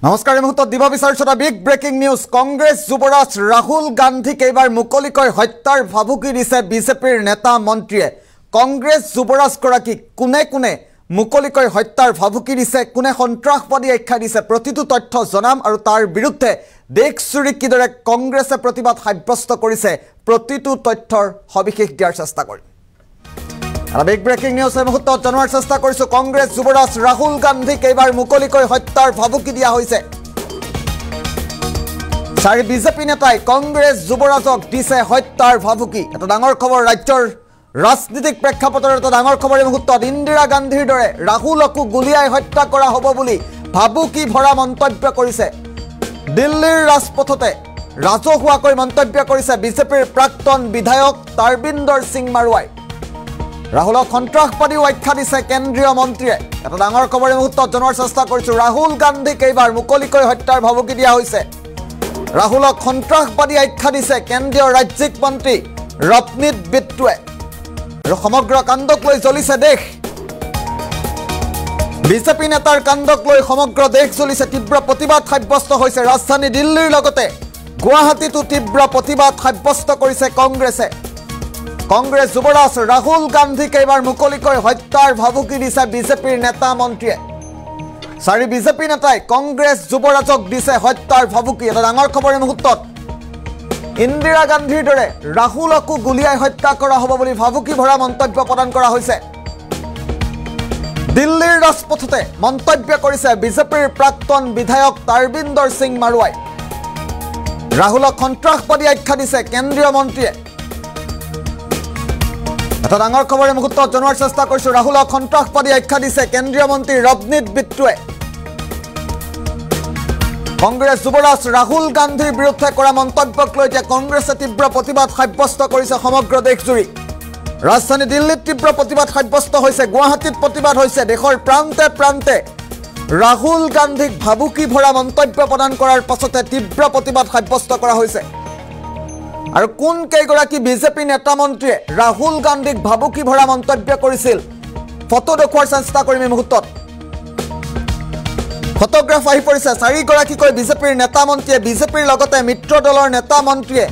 নমস্কাৰ মুহূৰ্তত দিব বিচাৰিছো এটা বিগ ব্ৰেকিং নিউজ কংগ্ৰেছ যুৱৰাজ ৰাহুল গান্ধীক এইবাৰ মুকলিকৈ হত্যাৰ ভাবুকি দিছে বিজেপিৰ নেতা মন্ত্ৰীয়ে কংগ্ৰেছ যুৱৰাজ গৰাকী কোনে কোনে মুকলিকৈ হত্যাৰ ভাবুকি দিছে কোনে সন্ত্ৰাসবাদী আখ্যা দিছে প্ৰতিটো তথ্য জনাম আৰু তাৰ বিৰুদ্ধে দেশজুৰি কিদৰে কংগ্ৰেছে প্ৰতিবাদ সাব্যস্ত কৰিছে প্ৰতিটো তথ্যৰ সবিশেষ দিয়াৰ চেষ্টা কৰিম আৰু বিগ ব্ৰেকিং নিউজ এই মুহূৰ্তত জনোৱাৰ চেষ্টা কৰিছো কংগ্ৰেছ যুৱৰাজ ৰাহুল গান্ধীক এইবাৰ মুকলিকৈ হত্যাৰ ভাবুকি দিয়া হৈছে চাৰি বিজেপি নেতাই কংগ্ৰেছ যুৱৰাজক দিছে হত্যাৰ ভাবুকি এটা ডাঙৰ খবৰ ৰাজ্যৰ ৰাজনীতিক প্ৰেক্ষাপটৰ এটা ডাঙৰ খবৰ এই মুহূৰ্তত ইন্দিৰা গান্ধীৰ দৰে ৰাহুলকো গুলিয়াই হত্যা কৰা হ'ব বুলি ভাবুকি ভৰা মন্তব্য কৰিছে দিল্লীৰ ৰাজপথতে ৰাজহুৱাকৈ মন্তব্য কৰিছে বিজেপিৰ প্ৰাক্তন বিধায়ক তাৰবিন্দৰ সিং মাৰুৱাই ৰাহুলক সন্ত্ৰাসবাদী আখ্যা দিছে কেন্দ্ৰীয় মন্ত্ৰীয়ে এটা ডাঙৰ খবৰ এই মুহূৰ্তত জনোৱাৰ চেষ্টা কৰিছো ৰাহুল গান্ধীক এইবাৰ মুকলিকৈ হত্যাৰ ভাবুকি দিয়া হৈছে ৰাহুলক সন্ত্ৰাসবাদী আখ্যা দিছে কেন্দ্ৰীয় ৰাজ্যিক মন্ত্ৰী ৰপনীত বিট্টুৱে আৰু সমগ্ৰ কাণ্ডক লৈ জ্বলিছে দেশ বিজেপি নেতাৰ কাণ্ডক লৈ সমগ্ৰ দেশ জ্বলিছে তীব্ৰ প্ৰতিবাদ সাব্যস্ত হৈছে ৰাজধানী দিল্লীৰ লগতে গুৱাহাটীতো তীব্ৰ প্ৰতিবাদ সাব্যস্ত কৰিছে কংগ্ৰেছে কংগ্ৰেছ যুৱৰাজ ৰাহুল গান্ধীক এইবাৰ মুকলিকৈ হত্যাৰ ভাবুকি দিছে বিজেপিৰ নেতা মন্ত্ৰীয়ে চাৰি বিজেপি নেতাই কংগ্ৰেছ যুৱৰাজক দিছে হত্যাৰ ভাবুকি এটা ডাঙৰ খবৰ এই মুহূৰ্তত ইন্দিৰা গান্ধীৰ দৰে ৰাহুলকো গুলিয়াই হত্যা কৰা হ'ব বুলি ভাবুকি ভৰা মন্তব্য প্ৰদান কৰা হৈছে দিল্লীৰ ৰাজপথতে মন্তব্য কৰিছে বিজেপিৰ প্ৰাক্তন বিধায়ক তাৰবিন্দৰ সিং মাৰুৱাই ৰাহুলক সন্ত্ৰাসবাদী আখ্যা দিছে কেন্দ্ৰীয় মন্ত্ৰীয়ে এটা ডাঙৰ খবৰ এই মুহূৰ্তত জনোৱাৰ চেষ্টা কৰিছো ৰাহুলক সন্ত্ৰাসবাদী আখ্যা দিছে কেন্দ্ৰীয় মন্ত্ৰী ৰপনীত বিট্টুৱে কংগ্ৰেছ যুৱৰাজ ৰাহুল গান্ধীৰ বিৰুদ্ধে কৰা মন্তব্যক লৈ এতিয়া কংগ্ৰেছে তীব্ৰ প্ৰতিবাদ সাব্যস্ত কৰিছে সমগ্ৰ দেশজুৰি ৰাজধানী দিল্লীত তীব্ৰ প্ৰতিবাদ সাব্যস্ত হৈছে গুৱাহাটীত প্ৰতিবাদ হৈছে দেশৰ প্ৰান্তে প্ৰান্তে ৰাহুল গান্ধীক ভাবুকি ভৰা মন্তব্য প্ৰদান কৰাৰ পাছতে তীব্ৰ প্ৰতিবাদ সাব্যস্ত কৰা হৈছে আৰু কোন কেইগৰাকী বিজেপি নেতা মন্ত্ৰীয়ে ৰাহুল গান্ধীক ভাবুকি ভৰা মন্তব্য কৰিছিল ফটো দেখুৱাৰ চেষ্টা কৰিম এই মুহূৰ্তত ফটোগ্ৰাফ আহি পৰিছে চাৰিগৰাকীকৈ বিজেপিৰ নেতা মন্ত্ৰীয়ে বিজেপিৰ লগতে মিত্ৰ দলৰ নেতা মন্ত্ৰীয়ে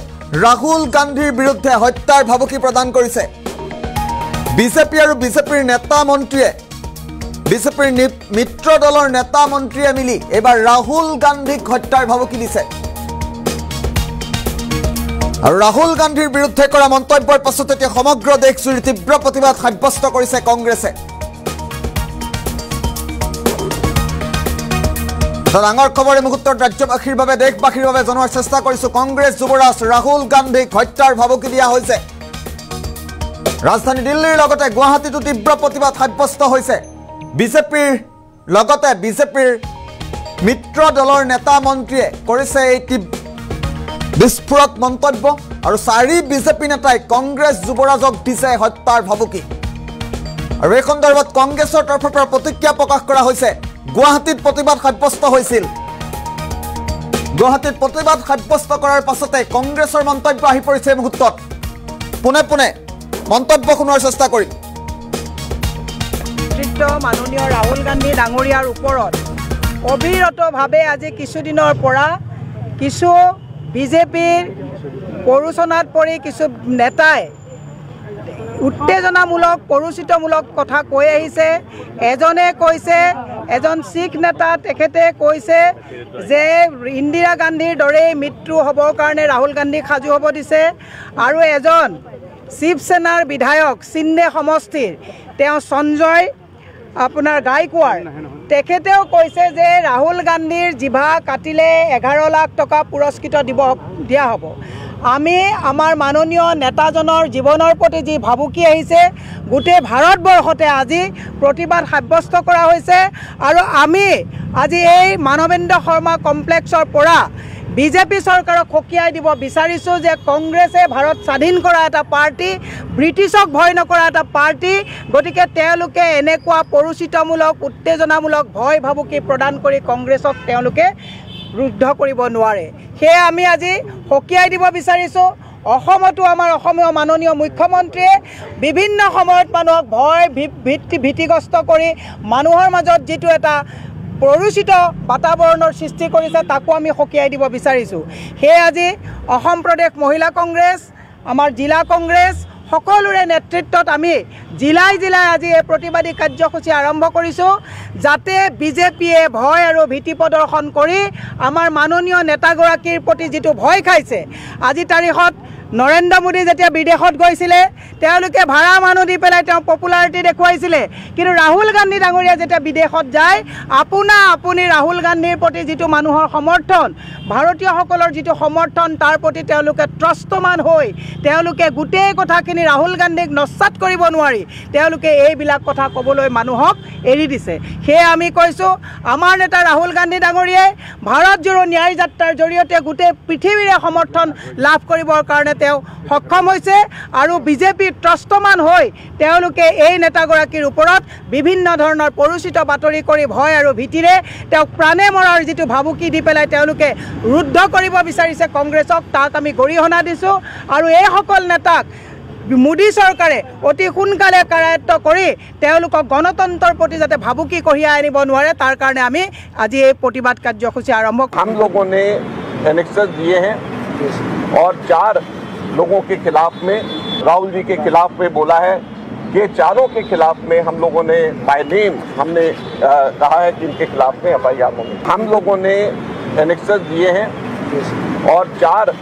ৰাহুল গান্ধীৰ বিৰুদ্ধে হত্যাৰ ভাবুকি প্ৰদান কৰিছে বিজেপি আৰু বিজেপিৰ নেতা মন্ত্ৰীয়ে বিজেপিৰ মিত্ৰ দলৰ নেতা মন্ত্ৰীয়ে মিলি এবাৰ ৰাহুল গান্ধীক হত্যাৰ ভাবুকি দিছে আৰু ৰাহুল গান্ধীৰ বিৰুদ্ধে কৰা মন্তব্যৰ পাছত এতিয়া সমগ্ৰ দেশজুৰি তীব্ৰ প্ৰতিবাদ সাব্যস্ত কৰিছে কংগ্ৰেছে ডাঙৰ খবৰ এই মুহূৰ্তত ৰাজ্যবাসীৰ বাবে দেশবাসীৰ বাবে জনোৱাৰ চেষ্টা কৰিছো কংগ্ৰেছ যুৱৰাজ ৰাহুল গান্ধীক হত্যাৰ ভাবুকি দিয়া হৈছে ৰাজধানী দিল্লীৰ লগতে গুৱাহাটীতো তীব্ৰ প্ৰতিবাদ সাব্যস্ত হৈছে বিজেপিৰ লগতে বিজেপিৰ মিত্ৰ দলৰ নেতা মন্ত্ৰীয়ে কৰিছে এই বিস্ফোৰক মন্তব্য আৰু চাৰি বিজেপি নেতাই কংগ্ৰেছ যুৱৰাজক দিছে হত্যাৰ ভাবুকি আৰু এই সন্দৰ্ভত কংগ্ৰেছৰ তৰফৰ পৰা প্ৰতিক্ৰিয়া প্ৰকাশ কৰা হৈছে গুৱাহাটীত প্ৰতিবাদ সাব্যস্ত হৈছিল গুৱাহাটীত প্ৰতিবাদ সাব্যস্ত কৰাৰ পাছতে কংগ্ৰেছৰ মন্তব্য আহি পৰিছে মুহূৰ্তত পুনে পুনে মন্তব্য শুনোৱাৰ চেষ্টা কৰিম মাননীয় ৰাহুল গান্ধী ডাঙৰীয়াৰ ওপৰত অবিৰতভাৱে আজি কিছুদিনৰ পৰা কিছু বিজেপিৰ প্ৰৰোচনাত পৰি কিছু নেতাই উত্তেজনামূলক প্ৰৰোচিতমূলক কথা কৈ আহিছে এজনে কৈছে এজন শিখ নেতা তেখেতে কৈছে যে ইন্দিৰা গান্ধীৰ দৰেই মৃত্যু হ'বৰ কাৰণে ৰাহুল গান্ধীক সাজু হ'ব দিছে আৰু এজন শিৱসেনাৰ বিধায়ক চিন্নে সমষ্টিৰ তেওঁ সঞ্জয় আপোনাৰ গায়কোৱাৰ তেখেতেও কৈছে যে ৰাহুল গান্ধীৰ জিভা কাটিলে 11 লাখ টকা পুৰস্কৃত দিয়া হ'ব আমি আমাৰ মাননীয় নেতাজনৰ জীৱনৰ প্ৰতি যি ভাবুকি আহিছে গোটেই ভাৰতবৰ্ষতে আজি প্ৰতিবাদ সাব্যস্ত কৰা হৈছে আৰু আমি আজি এই মানৱেন্দ্ৰ শৰ্মা কমপ্লেক্সৰ পৰা বিজেপি চৰকাৰক সকীয়াই দিব বিচাৰিছোঁ যে কংগ্ৰেছে ভাৰত স্বাধীন কৰা এটা পাৰ্টি ব্ৰিটিছক ভয় নকৰা এটা পাৰ্টি গতিকে তেওঁলোকে এনেকুৱা প্ৰৰোচিতমূলক উত্তেজনামূলক ভয় ভাবুকি প্ৰদান কৰি কংগ্ৰেছক তেওঁলোকে ৰুদ্ধ কৰিব নোৱাৰে সেয়ে আমি আজি সকীয়াই দিব বিচাৰিছোঁ অসমতো আমাৰ অসমীয়া মাননীয় মুখ্যমন্ত্ৰীয়ে বিভিন্ন সময়ত মানুহক ভয় ভীতিগ্ৰস্ত কৰি মানুহৰ মাজত যিটো এটা প্ৰৰোচিত বাতাবৰণৰ সৃষ্টি কৰিছে তাকো আমি সকীয়াই দিব বিচাৰিছোঁ। সেয়ে আজি অসম প্ৰদেশ মহিলা কংগ্ৰেছ, আমাৰ জিলা কংগ্ৰেছ সকলোৰে নেতৃত্বত আমি জিলাই জিলাই আজি এই প্ৰতিবাদী কাৰ্যসূচী আৰম্ভ কৰিছোঁ, যাতে বিজেপিয়ে ভয় আৰু ভীতি প্ৰদৰ্শন কৰি আমাৰ মাননীয় নেতাগৰাকীৰ প্ৰতি যিটো ভয় খাইছে। আজি তাৰিখত নৰেন্দ্ৰ মোদী যেতিয়া বিদেশত গৈছিলে তেওঁলোকে ভাড়া মানুহ দি পেলাই তেওঁ পপুলাৰিটি দেখুৱাইছিলে, কিন্তু ৰাহুল গান্ধী ডাঙৰীয়া যেতিয়া বিদেশত যায় আপুনি ৰাহুল গান্ধীৰ প্ৰতি যিটো মানুহৰ সমৰ্থন, ভাৰতীয়সকলৰ যিটো সমৰ্থন তাৰ প্ৰতি তেওঁলোকে ত্ৰস্তমান হৈ তেওঁলোকে গোটেই কথাখিনি ৰাহুল গান্ধীক নস্যাৎ কৰিব নোৱাৰি তেওঁলোকে এইবিলাক কথা ক'বলৈ মানুহক এৰি দিছে। সেয়ে আমি কৈছোঁ আমাৰ নেতা ৰাহুল গান্ধী ডাঙৰীয়াই ভাৰত জোড়ো ন্যায় যাত্ৰাৰ জৰিয়তে গোটেই পৃথিৱীৰে সমৰ্থন লাভ কৰিবৰ কাৰণে তেওঁ সক্ষম হৈছে আৰু বিজেপিৰ ত্ৰস্তমান হৈ তেওঁলোকে এই নেতাগৰাকীৰ ওপৰত বিভিন্ন ধৰণৰ প্ৰৰোচিত বাতৰি কৰি ভয় আৰু ভীতিৰে তেওঁক প্ৰাণে মৰাৰ যিটো ভাবুকি দি পেলাই তেওঁলোকে ৰুদ্ধ কৰিব বিচাৰিছে কংগ্ৰেছক, তাক আমি গৰিহণা দিছোঁ। আৰু এইসকল নেতাক মোদী চৰকাৰে অতি সোনকালে কাৰায়ত্ব কৰি তেওঁলোকক গণতন্ত্ৰৰ প্ৰতি যাতে ভাবুকি কঢ়িয়াই আনিব নোৱাৰে তাৰ কাৰণে আমি আজি এই প্ৰতিবাদ কাৰ্যসূচী আৰম্ভ কৰিছোঁ। हम लोगों ने एनेक्सेस दिए हैं और 4 लोगों के खिलाफ में राहुल जी के खिलाफ में बोला है कि चारों के खिलाफ में हम लोगों ने बाय नेम हमने कहा है कि इनके खिलाफ में FIR होंगे। हम लोगों ने एनेक्सेस दिए हैं और 4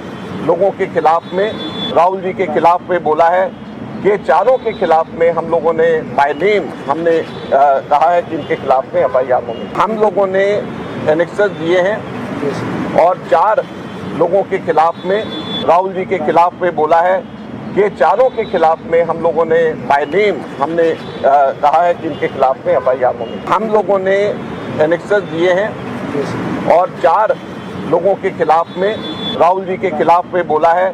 लोगों के खिलाफ में राहुल जी के खिलाफ में बोला है कि चारों के खिलाफ में हम लोगों ने बाय नेम हमने कहा है कि इनके खिलाफ में FIR होंगे। हम लोगों ने एनेक्सेस दिए हैं और 4 लोगों के खिलाफ में राहुल जी के खिलाफ में बोला है कि चारों के खिलाफ में हम लोगों ने बाय नेम हमने कहा है कि इनके खिलाफ में FIR होंगे। हम लोगों ने एनेक्सेस दिए हैं और 4 लोगों के खिलाफ में राहुल जी के खिलाफ में बोला है